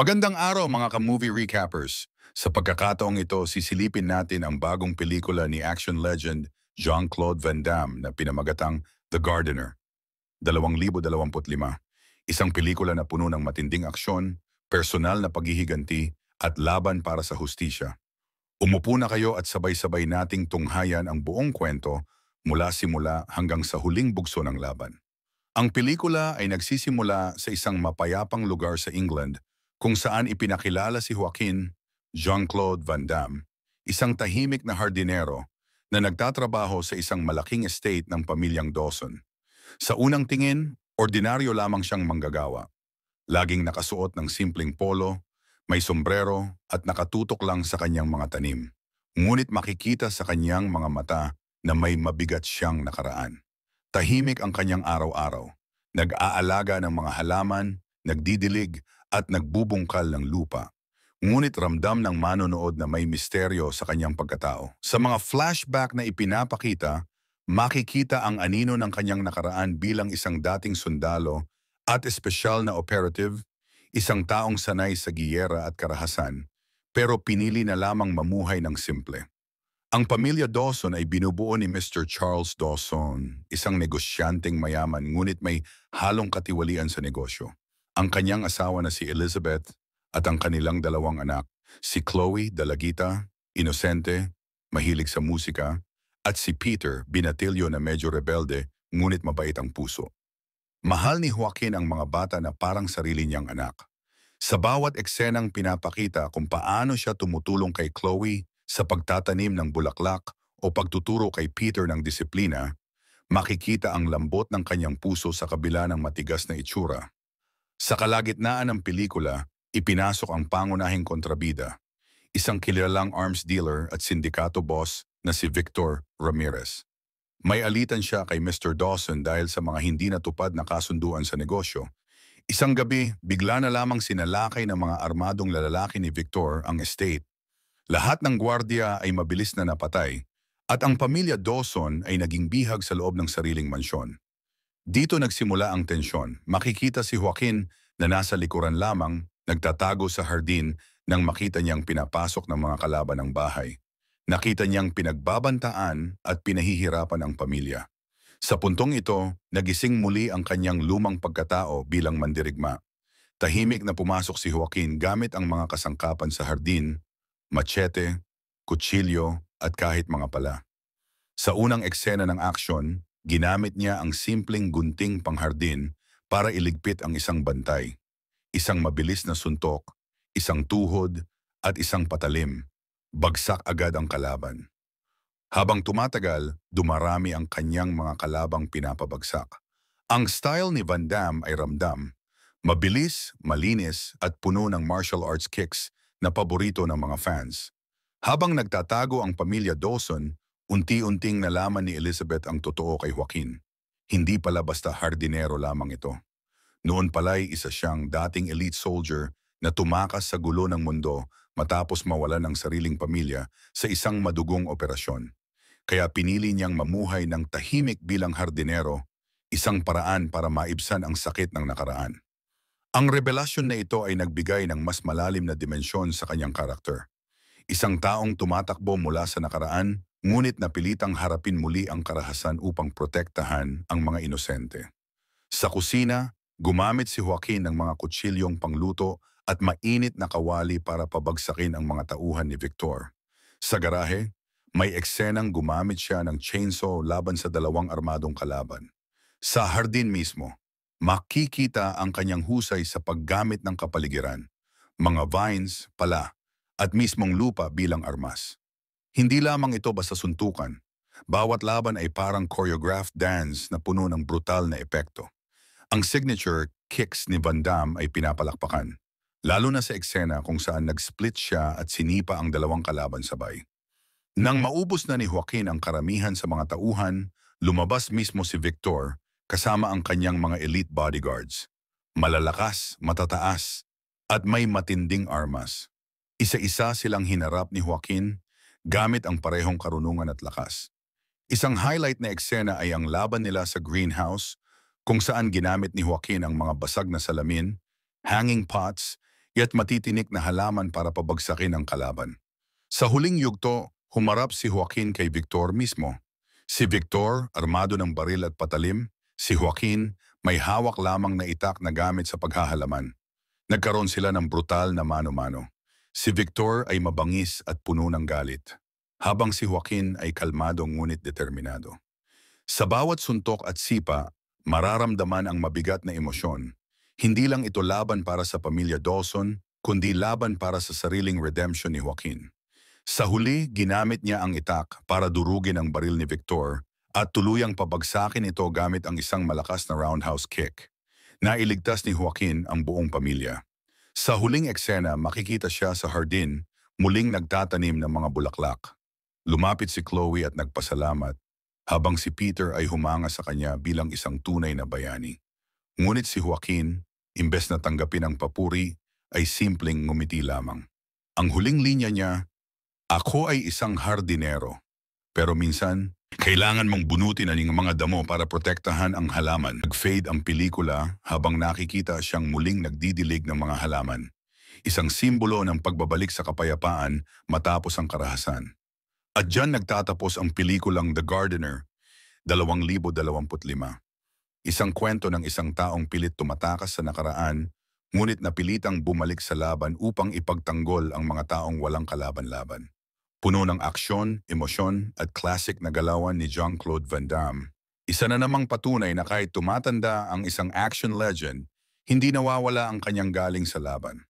Magandang araw mga ka-movie recappers. Sa pagkakataong ito, sisilipin natin ang bagong pelikula ni action legend Jean-Claude Van Damme na pinamagatang The Gardener, 2025. Isang pelikula na puno ng matinding aksyon, personal na paghihiganti, at laban para sa hustisya. Umupo na kayo at sabay-sabay nating tunghayan ang buong kwento mula simula hanggang sa huling bugso ng laban. Ang pelikula ay nagsisimula sa isang mapayapang lugar sa England kung saan ipinakilala si Joaquin Jean-Claude Van Damme, isang tahimik na hardinero na nagtatrabaho sa isang malaking estate ng pamilyang Dawson. Sa unang tingin, ordinaryo lamang siyang manggagawa. Laging nakasuot ng simpleng polo, may sombrero at nakatutok lang sa kanyang mga tanim. Ngunit makikita sa kanyang mga mata na may mabigat siyang nakaraan. Tahimik ang kanyang araw-araw. Nag-aalaga ng mga halaman, nagdidilig at nagbubungkal ng lupa. Ngunit ramdam ng manonood na may misteryo sa kanyang pagkatao. Sa mga flashback na ipinapakita, makikita ang anino ng kanyang nakaraan bilang isang dating sundalo at espesyal na operative, isang taong sanay sa giyera at karahasan, pero pinili na lamang mamuhay ng simple. Ang pamilya Dawson ay binubuo ni Mr. Charles Dawson, isang negosyanteng mayaman ngunit may halong katiwalian sa negosyo. Ang kanyang asawa na si Elizabeth at ang kanilang dalawang anak, si Chloe, dalagita, inosente, mahilig sa musika, at si Peter, binatilyo na medyo rebelde ngunit mabait ang puso. Mahal ni Joaquin ang mga bata na parang sarili niyang anak. Sa bawat eksenang pinapakita kung paano siya tumutulong kay Chloe sa pagtatanim ng bulaklak o pagtuturo kay Peter ng disiplina, makikita ang lambot ng kanyang puso sa kabila ng matigas na itsura. Sa kalagitnaan ng pelikula, ipinasok ang pangunahing kontrabida, isang kilalang arms dealer at sindikato boss na si Victor Ramirez. May alitan siya kay Mr. Dawson dahil sa mga hindi natupad na kasunduan sa negosyo. Isang gabi, bigla na lamang sinalakay ng mga armadong lalaki ni Victor ang estate. Lahat ng gwardiya ay mabilis na napatay at ang pamilya Dawson ay naging bihag sa loob ng sariling mansyon. Dito nagsimula ang tensyon. Makikita si Joaquin na nasa likuran lamang, nagtatago sa hardin nang makita niyang pinapasok ng mga kalaban ng bahay. Nakita niyang pinagbabantaan at pinahihirapan ang pamilya. Sa puntong ito, nagising muli ang kanyang lumang pagkatao bilang mandirigma. Tahimik na pumasok si Joaquin gamit ang mga kasangkapan sa hardin, machete, kutsilyo at kahit mga pala. Sa unang eksena ng aksyon, ginamit niya ang simpleng gunting panghardin para iligpit ang isang bantay. Isang mabilis na suntok, isang tuhod at isang patalim. Bagsak agad ang kalaban. Habang tumatagal, dumarami ang kanyang mga kalabang pinapabagsak. Ang style ni Van Damme ay ramdam. Mabilis, malinis at puno ng martial arts kicks na paborito ng mga fans. Habang nagtatago ang pamilya Dawson, unti-unting nalaman ni Elizabeth ang totoo kay Joaquin. Hindi pala basta hardinero lamang ito. Noon pala'y isa siyang dating elite soldier na tumakas sa gulo ng mundo matapos mawalan ng sariling pamilya sa isang madugong operasyon. Kaya pinili niyang mamuhay ng tahimik bilang hardinero, isang paraan para maibsan ang sakit ng nakaraan. Ang revelasyon na ito ay nagbigay ng mas malalim na dimensyon sa kanyang karakter. Isang taong tumatakbo mula sa nakaraan, ngunit napilitang harapin muli ang karahasan upang protektahan ang mga inosente. Sa kusina, gumamit si Joaquin ng mga kutsilyong pangluto at mainit na kawali para pabagsakin ang mga tauhan ni Victor. Sa garahe, may eksenang gumamit siya ng chainsaw laban sa dalawang armadong kalaban. Sa hardin mismo, makikita ang kanyang husay sa paggamit ng kapaligiran, mga vines, pala, at mismong lupa bilang armas. Hindi lamang ito basta suntukan. Bawat laban ay parang choreographed dance na puno ng brutal na epekto. Ang signature kicks ni Van Damme ay pinapalakpakan, lalo na sa eksena kung saan nag-split siya at sinipa ang dalawang kalaban sabay. Nang maubos na ni Joaquin ang karamihan sa mga tauhan, lumabas mismo si Victor kasama ang kanyang mga elite bodyguards. Malalakas, matataas, at may matinding armas. Isa-isa silang hinarap ni Joaquin gamit ang parehong karunungan at lakas. Isang highlight na eksena ay ang laban nila sa greenhouse kung saan ginamit ni Joaquin ang mga basag na salamin, hanging pots, Ya't matitinik na halaman para pabagsakin ang kalaban. Sa huling yugto, humarap si Joaquin kay Victor mismo. Si Victor, armado ng baril at patalim. Si Joaquin, may hawak lamang na itak na gamit sa paghahalaman. Nagkaroon sila ng brutal na mano-mano. Si Victor ay mabangis at puno ng galit, habang si Joaquin ay kalmado ngunit determinado. Sa bawat suntok at sipa, mararamdaman ang mabigat na emosyon. Hindi lang ito laban para sa pamilya Dawson, kundi laban para sa sariling redemption ni Joaquin. Sa huli, ginamit niya ang itak para durugin ang baril ni Victor at tuluyang pabagsakin ito gamit ang isang malakas na roundhouse kick. Nailigtas ni Joaquin ang buong pamilya. Sa huling eksena, makikita siya sa hardin, muling nagtatanim ng mga bulaklak. Lumapit si Chloe at nagpasalamat, habang si Peter ay humanga sa kanya bilang isang tunay na bayani. Ngunit si Joaquin, imbes na tanggapin ang papuri, ay simpleng ngumiti lamang. Ang huling linya niya, "Ako ay isang hardinero, pero minsan, kailangan mong bunutin ang mga damo para protektahan ang halaman." Nag-fade ang pelikula habang nakikita siyang muling nagdidilig ng mga halaman. Isang simbolo ng pagbabalik sa kapayapaan matapos ang karahasan. At diyan nagtatapos ang pelikulang The Gardener, 2025. Isang kwento ng isang taong pilit tumatakas sa nakaraan, ngunit napilitang bumalik sa laban upang ipagtanggol ang mga taong walang kalaban-laban. Puno ng aksyon, emosyon at classic na galawan ni Jean-Claude Van Damme. Isa na namang patunay na kahit tumatanda ang isang action legend, hindi nawawala ang kanyang galing sa laban.